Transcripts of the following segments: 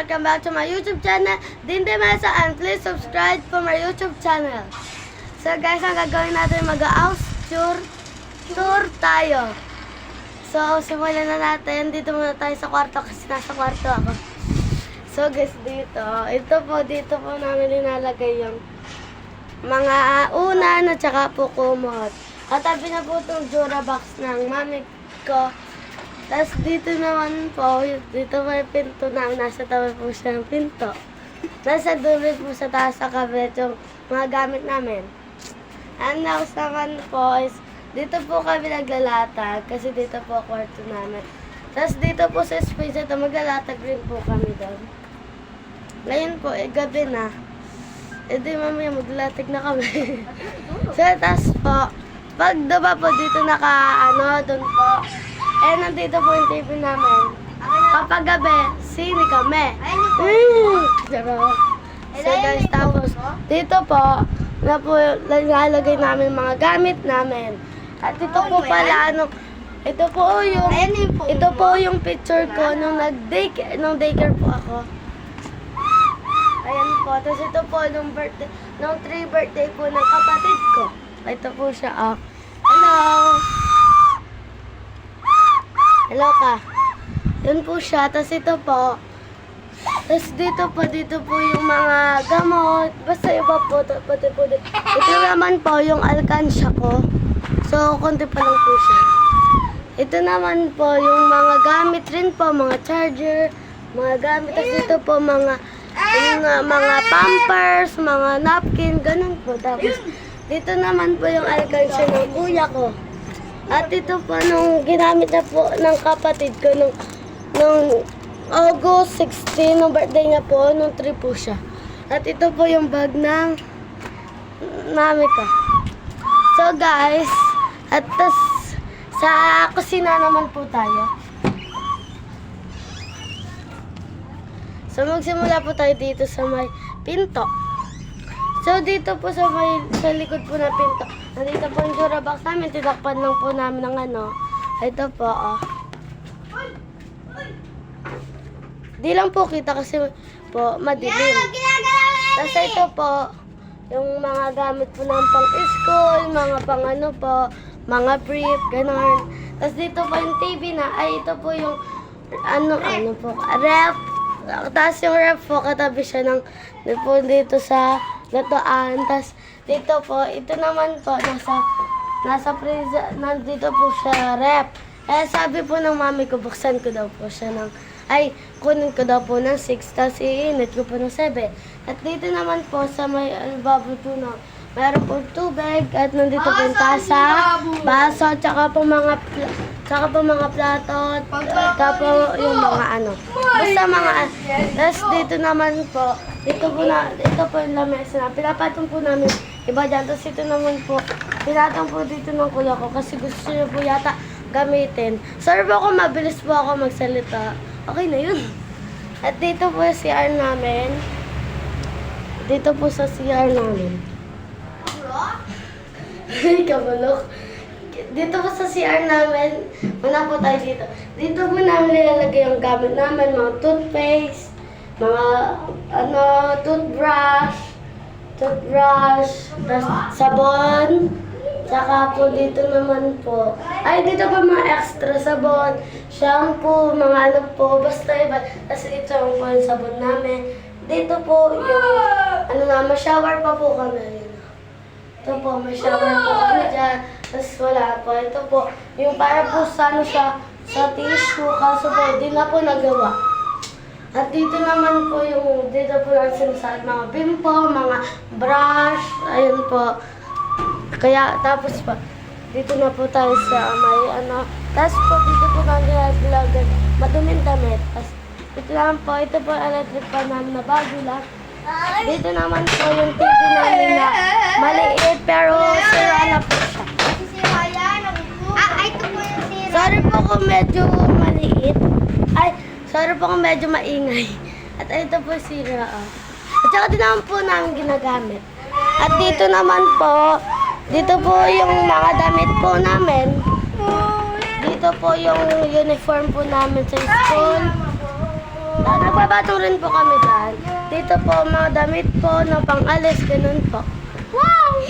welcome back to my YouTube channel, Dinde Mesa, and please subscribe for my YouTube channel. So guys, ang gagawin natin, mag-house tour tayo. So, simulan na natin. Dito muna tayo sa kwarto kasi nasa kwarto ako. So guys, dito po namin linalagay yung mga unan at saka po kumot. At tabi na po itong Durabox ng mami ko. Tapos dito naman po, dito may pinto namin, nasa tabi po siya ng pinto. Nasa dulo po sa taas sa cabinet yung mga gamit namin. And next naman po is, dito po kami naglalatag kasi dito po kwarto namin. Tapos dito po sa space ito, maglalatag rin po kami doon. Ngayon po, gabi na. Di mamaya maglalatag na kami. So, tapos po, pag diba po dito doon po. Nandito po yung TV namin. Kapag gabi, sini kami. So guys, tapos dito po, lalagay namin mga gamit namin. At ito po pala, ito po yung picture ko nung daycare po ako. Ayan po. Tapos ito po nung 3 birthday po ng kapatid ko. Ito po siya, oh. Hello! Hello ka. Yun po siya. Tapos ito po. Tapos dito po yung mga gamot. Basta iba po. Pati po dito. Ito naman po yung alkansya ko. So, konti pa lang po siya. Ito naman po yung mga gamit rin po. Mga charger. Mga gamit. Tapos dito po mga pampers, mga napkin. Ganun po. Tapos dito naman po yung alkansya ng kuya ko. At ito po, nung ginamit na po ng kapatid ko, nung August 16, nung birthday niya po, nung 3 po siya. At ito po yung bag ng mami ko. So guys, at tas, sa kusina naman po tayo. So magsimula po tayo dito sa may pinto. So, dito po sa likod po na pinto, nandito po yung Durabox namin, tinakpan lang po namin ng ito po, oh. Di lang po kita kasi po madilim. Tapos ito po, yung mga gamit po ng pang-school, mga mga brief, gano'n. Tapos dito po yung TV na, ito po yung, ref. Tapos yung ref po, katabi siya dito sa gatoan. Tapos dito po, ito naman po, nasa freezer, nandito po siya rep. Sabi po ng mami ko, buksan ko daw po siya kunin ko daw po ng 6, tapos iinit ko po ng 7. At dito naman po, sa may bubble po meron po tubig, at nandito po yung tasa, baso, tsaka po mga plato, tsaka po yung mga basta mga, tapos dito naman po, ito po yung lamesa na, pinapatong po namin iba dyan, tapos ito naman po, pinatong po dito ng kuya ko, kasi gusto niya po yata gamitin. Sorry po kung mabilis po ako magsalita, okay na yun. At dito po yung CR namin, dito po sa CR namin. Kabulok. Dito po sa CR namin, muna po tayo dito. Dito po namin nilalagay yung gamit namin, mga toothpaste, mga toothbrush, sabon, saka po dito naman po. Dito po mga extra sabon, shampoo, mga basta iba. Tapos ito po yung sabon namin. Dito po yung, shower pa po kami. Ito po, may shower po kami dyan. Tapos wala po. Ito po, yung para po sa tissue. Kaso po, di na po nagawa. At dito naman po dito po lang sinasabi, mga bimpo, mga brush. Ayun po. Kaya, tapos po, dito na po tayo sa may Tapos po, dito po kami nilagay maduming damit. Tapos, ito lang po, ito po electric pan namin na bago lang. Dito naman po yung TV namin na maliit pero sira na po siya. Ito po yung sira. Sorry po kung medyo maliit. Sorry po kung medyo maingay. At ito po sira. At saka din naman po namin ginagamit. At dito naman po, dito po yung mga damit po namin. Dito po yung uniform po namin sa school. Nagbabato rin po kami dyan. Dito po, mga damit po na pang-alis, ganun po. Wow!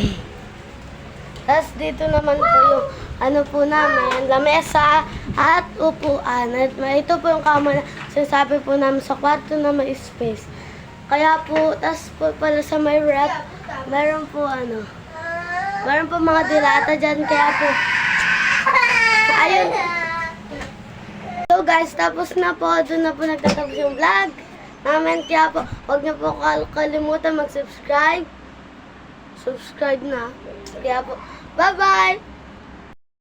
Tapos dito naman po yung ano po namin, lamesa at upuan. At ito po yung kama na sinasabi po namin sa kwarto na may space. Kaya po, tapos po pala sa may rep, meron po meron po mga dilata dyan. Kaya po, ayun. So guys, tapos na po, doon na po nagtatapos yung vlog namin. Kaya po, huwag niyo po kalimutan mag-subscribe. Subscribe na. Kaya po, bye-bye!